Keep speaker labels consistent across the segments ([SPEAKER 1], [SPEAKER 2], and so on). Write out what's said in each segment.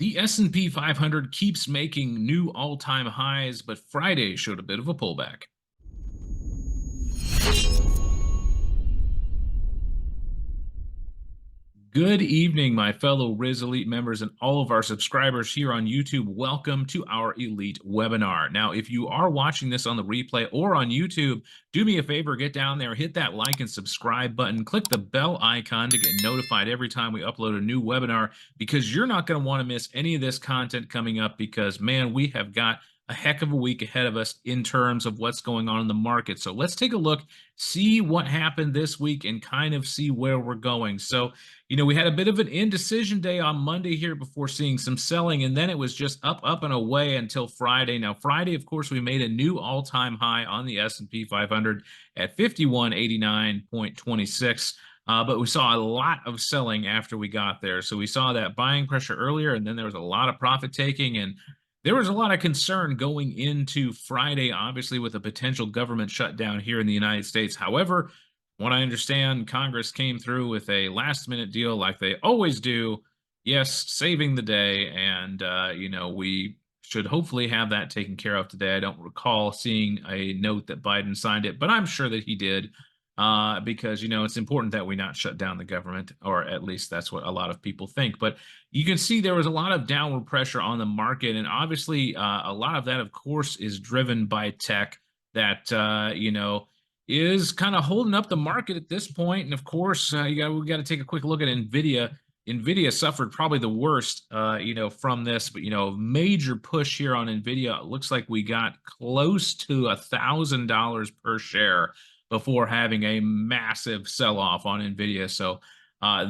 [SPEAKER 1] The S&P 500 keeps making new all-time highs, but Friday showed a bit of a pullback. Good evening, my fellow Riz Elite members and all of our subscribers here on YouTube. Welcome to our Elite webinar. Now, if you are watching this on the replay or on YouTube, do me a favor, get down there, hit that like and subscribe button, click the bell icon to get notified every time we upload a new webinar, because you're not going to want to miss any of this content coming up because, man, we have got a heck of a week ahead of us in terms of what's going on in the market. So let's take a look, see what happened this week, and kind of see where we're going. So, we had a bit of an indecision day on Monday here before seeing some selling, and then it was just up, and away until Friday. Now, Friday, of course, we made a new all-time high on the S&P 500 at 5189.26. But we saw a lot of selling after we got there. So we saw that buying pressure earlier, and then there was a lot of profit taking, and there was a lot of concern going into Friday, obviously, with a potential government shutdown here in the United States. However, what I understand, Congress came through with a last-minute deal like they always do. Yes, saving the day, and we should hopefully have that taken care of today. I don't recall seeing a note that Biden signed it, but I'm sure that he did, because it's important that we not shut down the government, or at least that's what a lot of people think. But you can see there was a lot of downward pressure on the market, and obviously a lot of that, of course, is driven by tech that is kind of holding up the market at this point. And of course, we got to take a quick look at Nvidia. Nvidia suffered probably the worst, from this, but major push here on Nvidia. It looks like we got close to $1,000 per share before having a massive sell-off on Nvidia. So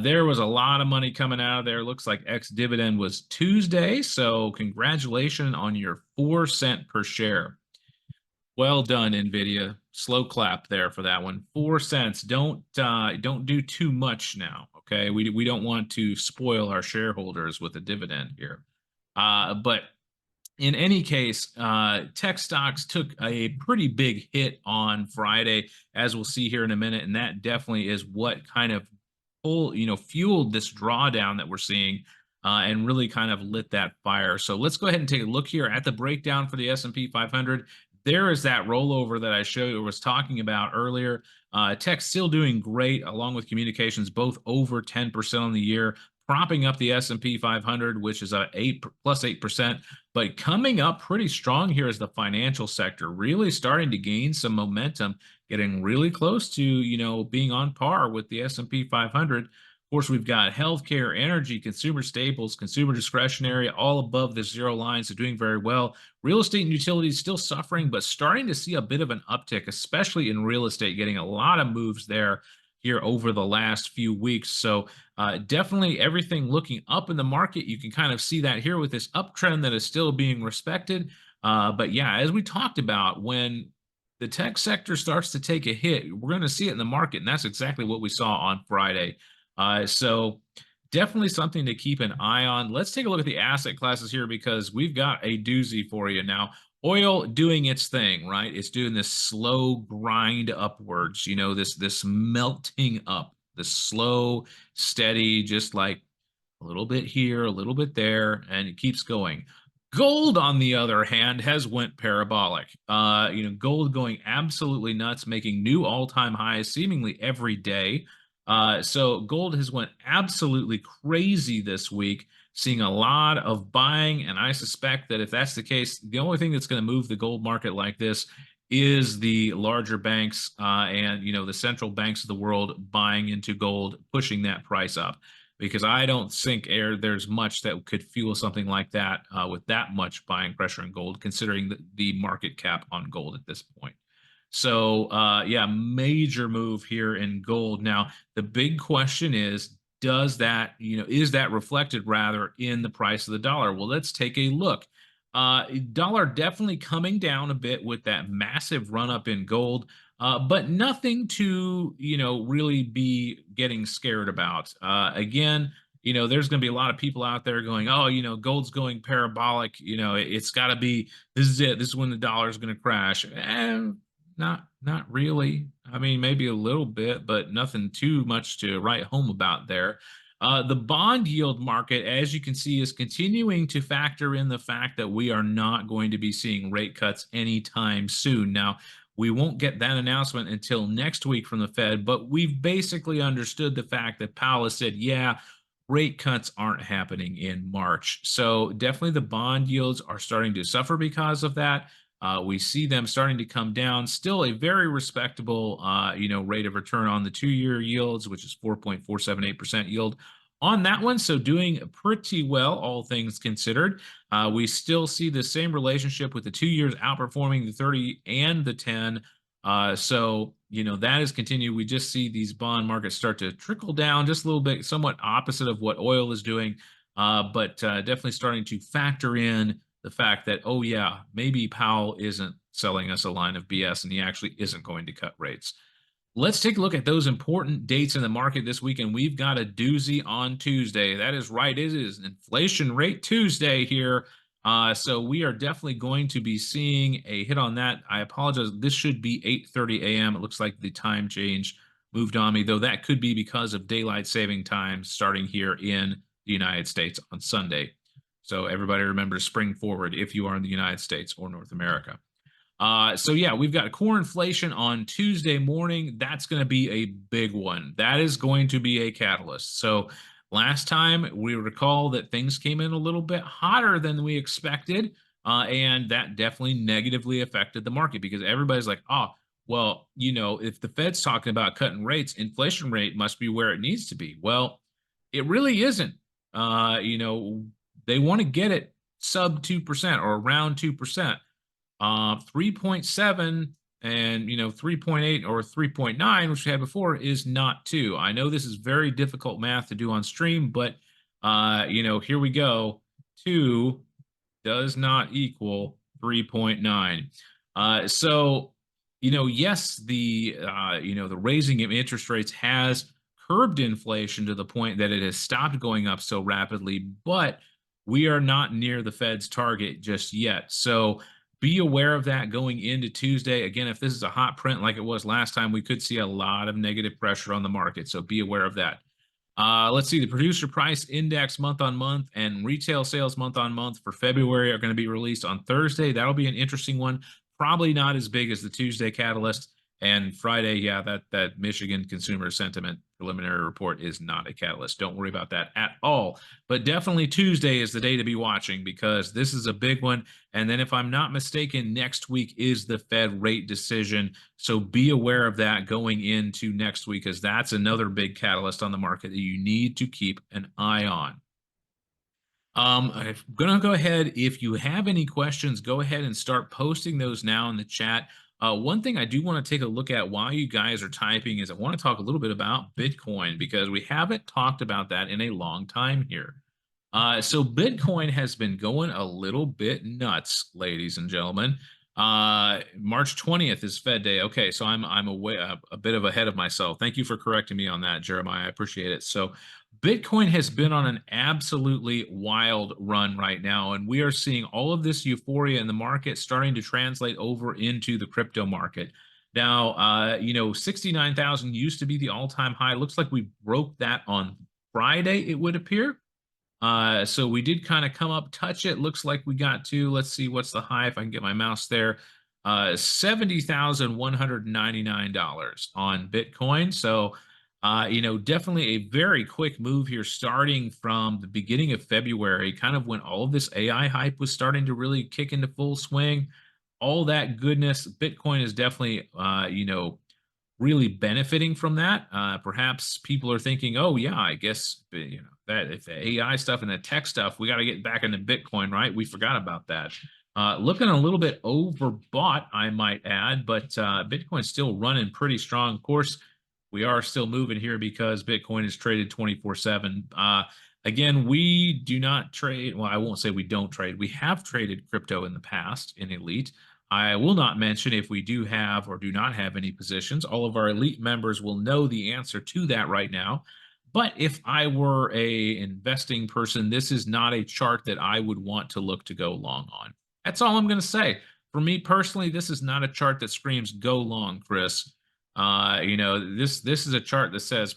[SPEAKER 1] there was a lot of money coming out of there. Looks like ex-dividend was Tuesday. So congratulations on your 4 cent per share. Well done, Nvidia. Slow clap there for that one. 4 cents. Don't do too much now. Okay, we don't want to spoil our shareholders with a dividend here. But in any case, tech stocks took a pretty big hit on Friday, as we'll see here in a minute, and that definitely is what kind of fueled this drawdown that we're seeing, and really kind of lit that fire. So let's go ahead and take a look here at the breakdown for the S&P 500. There is that rollover that I was talking about earlier. Tech still doing great, along with communications, both over 10% on the year, propping up the S&P 500, which is plus 8%. But coming up pretty strong here is the financial sector, really starting to gain some momentum, getting really close to being on par with the S&P 500. Of course, we've got healthcare, energy, consumer staples, consumer discretionary, all above the zero line, so doing very well. Real estate and utilities still suffering, but starting to see a bit of an uptick, especially in real estate, getting a lot of moves there here over the last few weeks. So definitely everything looking up in the market. You can kind of see that here with this uptrend that is still being respected. But yeah, as we talked about, when the tech sector starts to take a hit, we're going to see it in the market, and that's exactly what we saw on Friday. So definitely something to keep an eye on. Let's take a look at the asset classes here, because we've got a doozy for you now. Oil doing its thing, right? It's doing this slow grind upwards, this melting up, the slow, steady, just like a little bit here, a little bit there, and it keeps going. Gold, on the other hand, has went parabolic. Gold going absolutely nuts, making new all-time highs seemingly every day. So gold has went absolutely crazy this week, seeing a lot of buying, and I suspect that if that's the case, the only thing that's going to move the gold market like this is the larger banks and the central banks of the world buying into gold, pushing that price up, because I don't think there's much that could fuel something like that with that much buying pressure in gold, considering the market cap on gold at this point. So, yeah, major move here in gold. Now, the big question is, is that reflected rather in the price of the dollar? Well, let's take a look. Dollar definitely coming down a bit with that massive run up in gold, but nothing to, really be getting scared about. Again, there's going to be a lot of people out there going, oh, gold's going parabolic. It's got to be, this is it. This is when the dollar is going to crash. And not really. I mean, maybe a little bit, but nothing too much to write home about there. The bond yield market, as you can see, is continuing to factor in the fact that we are not going to be seeing rate cuts anytime soon. Now, we won't get that announcement until next week from the Fed, but we've basically understood the fact that Powell has said, yeah, rate cuts aren't happening in March. So definitely the bond yields are starting to suffer because of that. We see them starting to come down. Still a very respectable, rate of return on the 2-year yields, which is 4.478% yield on that one. So doing pretty well, all things considered. We still see the same relationship with the 2 years outperforming the 30 and the 10. That has continued. We just see these bond markets start to trickle down just a little bit, somewhat opposite of what oil is doing, but definitely starting to factor in the fact that, oh, yeah, maybe Powell isn't selling us a line of BS and he actually isn't going to cut rates. Let's take a look at those important dates in the market this week, and we've got a doozy on Tuesday. That is right. It is Inflation Rate Tuesday here. So we are definitely going to be seeing a hit on that. I apologize. This should be 8:30 a.m. It looks like the time change moved on me, though that could be because of daylight saving time starting here in the United States on Sunday. So everybody remember to spring forward if you are in the United States or North America. We've got core inflation on Tuesday morning. That's going to be a big one. That is going to be a catalyst. So last time we recall that things came in a little bit hotter than we expected, and that definitely negatively affected the market because everybody's like, oh, well, if the Fed's talking about cutting rates, inflation rate must be where it needs to be. Well, it really isn't. They want to get it sub 2% or around 2%. 3.7 and 3.8 or 3.9, which we had before, is not 2. I know this is very difficult math to do on stream, but here we go. 2 does not equal 3.9. Yes, the raising of interest rates has curbed inflation to the point that it has stopped going up so rapidly, but we are not near the Fed's target just yet. So be aware of that going into Tuesday. Again, if this is a hot print like it was last time, we could see a lot of negative pressure on the market. So be aware of that. Let's see, the producer price index month on month and retail sales month on month for February are going to be released on Thursday. That'll be an interesting one. Probably not as big as the Tuesday catalyst. And Friday, yeah, that Michigan consumer sentiment preliminary report is not a catalyst. Don't worry about that at all. But definitely Tuesday is the day to be watching because this is a big one. And then if I'm not mistaken, next week is the Fed rate decision. So be aware of that going into next week because that's another big catalyst on the market that you need to keep an eye on. I'm going to go ahead. If you have any questions, go ahead and start posting those now in the chat. One thing I do want to take a look at while you guys are typing is I want to talk a little bit about Bitcoin because we haven't talked about that in a long time here. So Bitcoin has been going a little bit nuts, ladies and gentlemen. March 20th is Fed Day. Okay, so I'm away a bit of ahead of myself. Thank you for correcting me on that, Jeremiah. I appreciate it. So Bitcoin has been on an absolutely wild run right now, and we are seeing all of this euphoria in the market starting to translate over into the crypto market. Now, 69,000 used to be the all-time high. Looks like we broke that on Friday, it would appear. So we did kind of come up, touch it. Looks like we got to, let's see, what's the high if I can get my mouse there. $70,199 on Bitcoin. So, definitely a very quick move here starting from the beginning of February, kind of when all of this AI hype was starting to really kick into full swing. All that goodness, Bitcoin is definitely, really benefiting from that. Perhaps people are thinking, oh, yeah, I guess, that if the AI stuff and the tech stuff, we got to get back into Bitcoin, right? We forgot about that. Looking a little bit overbought, I might add, but Bitcoin's still running pretty strong. Of course, we are still moving here because Bitcoin is traded 24/7. Again, we do not trade. Well, I won't say we don't trade. We have traded crypto in the past in Elite. I will not mention if we do have or do not have any positions. All of our Elite members will know the answer to that right now. But if I were a investing person, this is not a chart that I would want to look to go long on. That's all I'm going to say. For me personally, this is not a chart that screams go long, Chris. This is a chart that says,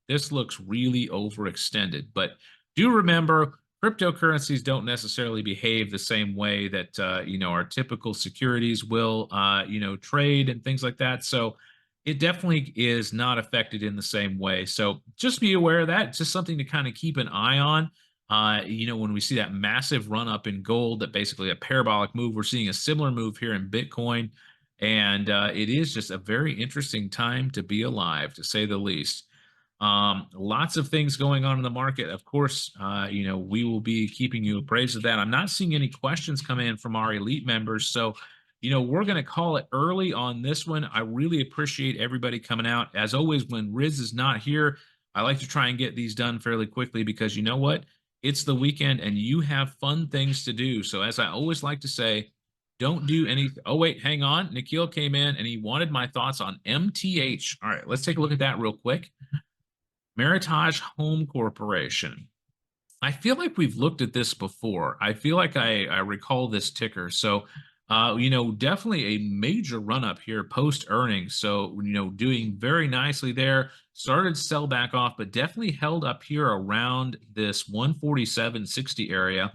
[SPEAKER 1] this looks really overextended. But do remember, cryptocurrencies don't necessarily behave the same way that our typical securities will trade and things like that. So it definitely is not affected in the same way. So just be aware of that. It's just something to kind of keep an eye on. When we see that massive run up in gold, that basically a parabolic move, we're seeing a similar move here in Bitcoin. And it is just a very interesting time to be alive, to say the least. Lots of things going on in the market. Of course, we will be keeping you appraised of that. I'm not seeing any questions come in from our elite members. So, we're going to call it early on this one. I really appreciate everybody coming out. As always, when Riz is not here, I like to try and get these done fairly quickly because you know what? It's the weekend and you have fun things to do. So, as I always like to say, don't do anything. Oh, wait, hang on. Nikhil came in and he wanted my thoughts on MTH. All right, let's take a look at that real quick. Meritage Home Corporation. I feel like we've looked at this before. I feel like I recall this ticker. So, definitely a major run up here post earnings. So, doing very nicely there. Started to sell back off, but definitely held up here around this 147.60 area.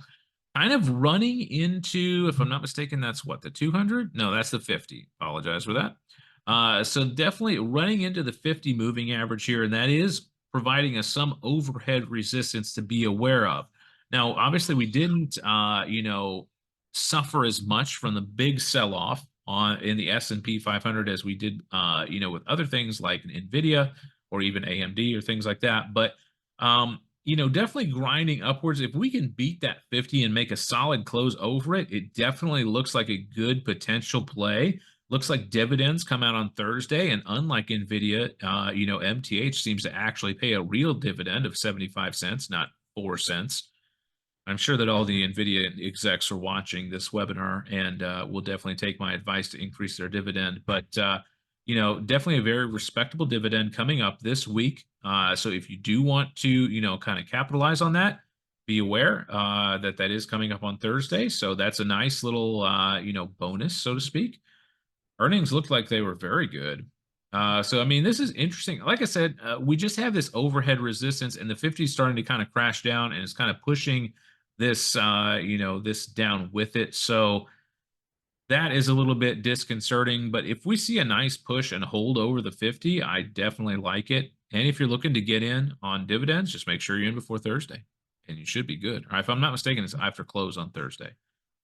[SPEAKER 1] Kind of running into, if I'm not mistaken, that's what, the 200? No, that's the 50. Apologize for that. So definitely running into the 50 moving average here, and that is providing us some overhead resistance to be aware of. Now, obviously, we didn't, suffer as much from the big sell-off on in the S&P 500 as we did, with other things like Nvidia or even AMD or things like that. But definitely grinding upwards. If we can beat that 50 and make a solid close over it, it definitely looks like a good potential play. Looks like dividends come out on Thursday, and unlike Nvidia, MTH seems to actually pay a real dividend of 75 cents, not 4 cents. I'm sure that all the Nvidia execs are watching this webinar and will definitely take my advice to increase their dividend. But definitely a very respectable dividend coming up this week. So if you do want to, kind of capitalize on that, be aware that that is coming up on Thursday. So that's a nice little, bonus, so to speak. Earnings looked like they were very good. So, I mean, this is interesting. Like I said, we just have this overhead resistance, and the 50 is starting to kind of crash down, and it's kind of pushing this, this down with it. So that is a little bit disconcerting. But if we see a nice push and hold over the 50, I definitely like it. And if you're looking to get in on dividends, just make sure you're in before Thursday, and you should be good. If I'm not mistaken, it's after close on Thursday.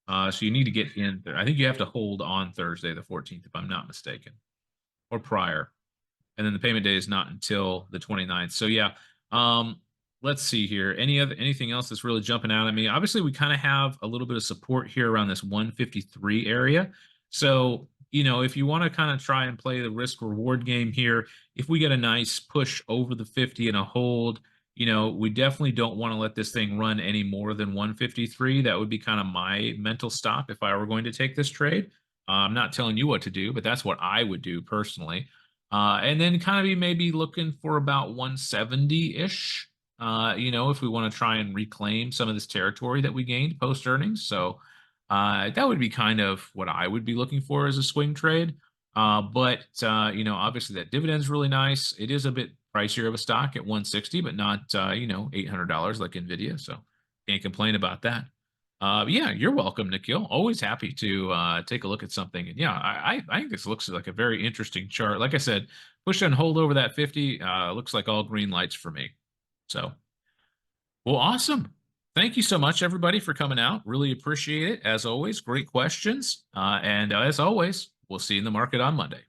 [SPEAKER 1] So you need to get in there. I think you have to hold on Thursday, the 14th, if I'm not mistaken, or prior. And then the payment day is not until the 29th. So yeah, let's see here. Anything else that's really jumping out at me? Obviously, we kind of have a little bit of support here around this 153 area. So, if you want to kind of try and play the risk reward game here, if we get a nice push over the 50 and a hold, we definitely don't want to let this thing run any more than 153. That would be kind of my mental stop if I were going to take this trade. I'm not telling you what to do, but that's what I would do personally. And then kind of be maybe looking for about 170-ish, if we want to try and reclaim some of this territory that we gained post earnings. So that would be kind of what I would be looking for as a swing trade. But obviously that dividend's really nice. It is a bit pricier of a stock at 160, but not, $800 like Nvidia. So can't complain about that. Yeah, you're welcome, Nikhil. Always happy to take a look at something. And yeah, I think this looks like a very interesting chart. Like I said, push and hold over that 50. Looks like all green lights for me. So, well, awesome. Thank you so much, everybody, for coming out. Really appreciate it. As always, great questions. And as always, we'll see you in the market on Monday.